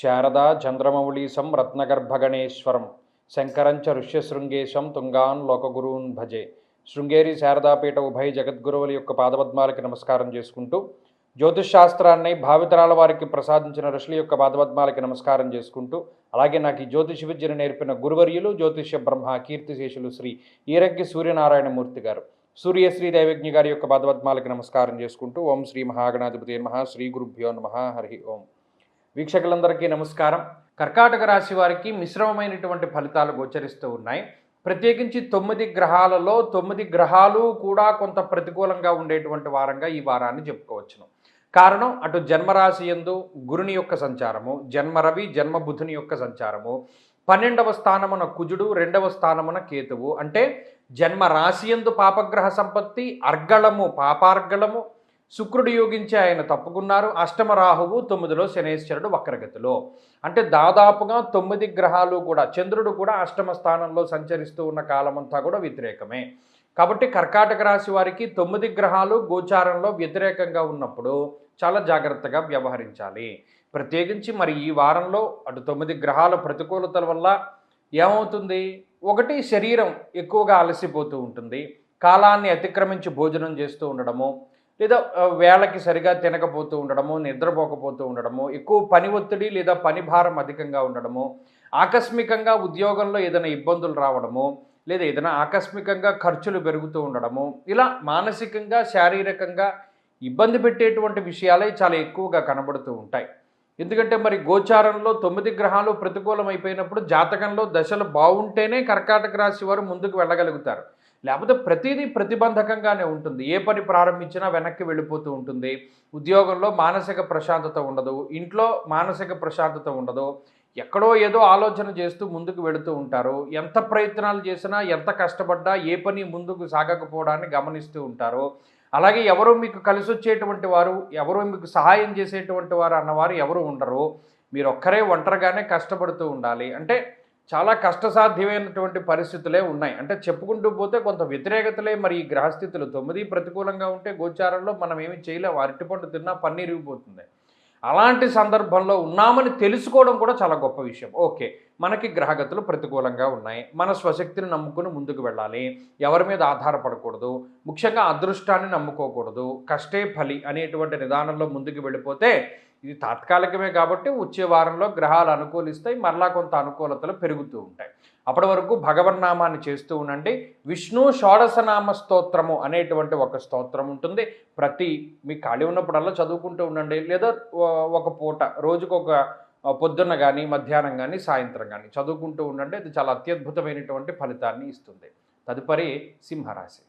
శారదా చంద్రమౌళీశం రత్నగర్భగణేశ్వరం శంకరంచ ఋష్యశృంగేశం తుంగాన్ లోకగురూన్ భజే. శృంగేరి శారదాపీఠ ఉభయ జగద్గురువుల యొక్క పాదపద్మాలకి నమస్కారం చేసుకుంటూ, జ్యోతిష్ శాస్త్రాన్ని భావితరాల వారికి ప్రసాదించిన ఋషుల యొక్క పాదపద్మాలకి నమస్కారం చేసుకుంటూ, అలాగే నాకు ఈ జ్యోతిష విద్యను నేర్పిన గురువర్యులు జ్యోతిష్య బ్రహ్మ కీర్తిశేషులు శ్రీ ఈరగ్గి సూర్యనారాయణమూర్తి గారు, సూర్యశ్రీ దైవజ్ఞ గారి యొక్క పాదపద్మాలకి నమస్కారం చేసుకుంటూ, ఓం శ్రీ మహాగణాధిపతి నమః, శ్రీ గురుభ్యో నమః, హరి ఓం. వీక్షకులందరికీ నమస్కారం. కర్కాటక రాశి వారికి మిశ్రమమైనటువంటి ఫలితాలు గోచరిస్తూ ఉన్నాయి. ప్రత్యేకించి 9 గ్రహాలలో 9 గ్రహాలు కూడా కొంత ప్రతికూలంగా ఉండేటువంటి వారంగా ఈ వారాన్ని చెప్పుకోవచ్చును. కారణం, అటు జన్మరాశి యందు గురుని యొక్క సంచారము, జన్మరవి జన్మబుధుని యొక్క సంచారము, 12వ స్థానమున కుజుడు, 2వ స్థానమున కేతువు. అంటే జన్మరాశి యందు పాపగ్రహ సంపత్తి, అర్గళము పాపార్గళము, శుక్రుడు యోగించి ఆయన తప్పుకున్నారు. అష్టమ రాహువు, 9లో శనేశ్వరుడు వక్రగతిలో. అంటే దాదాపుగా 9 గ్రహాలు కూడా, చంద్రుడు కూడా అష్టమ స్థానంలో సంచరిస్తూ ఉన్న కాలమంతా కూడా వ్యతిరేకమే. కాబట్టి కర్కాటక రాశి వారికి 9 గ్రహాలు గోచారంలో వ్యతిరేకంగా ఉన్నప్పుడు చాలా జాగ్రత్తగా వ్యవహరించాలి. ప్రత్యేకించి మరి ఈ వారంలో అటు 9 గ్రహాల ప్రతికూలతల వల్ల ఏమవుతుంది? ఒకటి, శరీరం ఎక్కువగా అలసిపోతూ ఉంటుంది. కాలాన్ని అతిక్రమించి భోజనం చేస్తూ ఉండడము, లేదా వేళకి సరిగా తినకపోతూ ఉండడము, నిద్రపోకపోతూ ఉండడము, ఎక్కువ పని ఒత్తిడి లేదా పని భారం అధికంగా ఉండడము, ఆకస్మికంగా ఉద్యోగంలో ఏదైనా ఇబ్బందులు రావడము, లేదా ఏదైనా ఆకస్మికంగా ఖర్చులు పెరుగుతూ ఉండడము, ఇలా మానసికంగా శారీరకంగా ఇబ్బంది పెట్టేటువంటి విషయాలే చాలా ఎక్కువగా కనబడుతూ ఉంటాయి. ఎందుకంటే మరి గోచారంలో 9 గ్రహాలు ప్రతికూలమైపోయినప్పుడు జాతకంలో దశలు బాగుంటేనే కర్కాటక రాశి వారు ముందుకు వెళ్ళగలుగుతారు. లేకపోతే ప్రతిదీ ప్రతిబంధకంగానే ఉంటుంది. ఏ పని ప్రారంభించినా వెనక్కి వెళ్ళిపోతూ ఉంటుంది. ఉద్యోగంలో మానసిక ప్రశాంతత ఉండదు, ఇంట్లో మానసిక ప్రశాంతత ఉండదు. ఎక్కడో ఏదో ఆలోచన చేస్తూ ముందుకు వెళుతూ ఉంటారు. ఎంత ప్రయత్నాలు చేసినా, ఎంత కష్టపడ్డా ఏ పని ముందుకు సాగకపోవడాన్ని గమనిస్తూ ఉంటారు. అలాగే ఎవరో మీకు కలిసి వచ్చేటువంటి వారు, ఎవరో మీకు సహాయం చేసేటువంటి వారు అన్నవారు ఎవరు ఉండరు. మీరు ఒక్కరే ఒంటరిగానే కష్టపడుతూ ఉండాలి. అంటే చాలా కష్టసాధ్యమైనటువంటి పరిస్థితులే ఉన్నాయి. అంటే చెప్పుకుంటూ పోతే కొంత వ్యతిరేకతలే మరి ఈ గ్రహస్థితులు. 9 ప్రతికూలంగా ఉంటే గోచారంలో మనం ఏమి చేయలేము. అరటిపండు తిన్నా పన్నీరిగిపోతుంది. అలాంటి సందర్భంలో ఉన్నామని తెలుసుకోవడం కూడా చాలా గొప్ప విషయం. ఓకే, మనకి గ్రహగతులు ప్రతికూలంగా ఉన్నాయి, మన స్వశక్తిని నమ్ముకుని ముందుకు వెళ్ళాలి, ఎవరి మీద ఆధారపడకూడదు, ముఖ్యంగా అదృష్టాన్ని నమ్ముకోకూడదు, కష్టే ఫలి అనేటువంటి నిదానంలో ముందుకు వెళ్ళిపోతే ఇది తాత్కాలికమే. కాబట్టి వచ్చే వారంలో గ్రహాలు అనుకూలిస్తాయి, మరలా కొంత అనుకూలతలు పెరుగుతూ ఉంటాయి. అప్పటి వరకు భగవన్నామాన్ని చేస్తూ ఉండండి. విష్ణు షోడశనామ స్తోత్రము అనేటువంటి ఒక స్తోత్రం ఉంటుంది. మీకు ఖాళీ ఉన్నప్పుడల్లా చదువుకుంటూ ఉండండి. లేదా ఒక పూట రోజుకొక పొద్దున్న కానీ, మధ్యాహ్నం కానీ, సాయంత్రం కానీ చదువుకుంటూ ఉండండి. అది చాలా అత్యద్భుతమైనటువంటి ఫలితాన్ని ఇస్తుంది. తదుపరి సింహరాశి.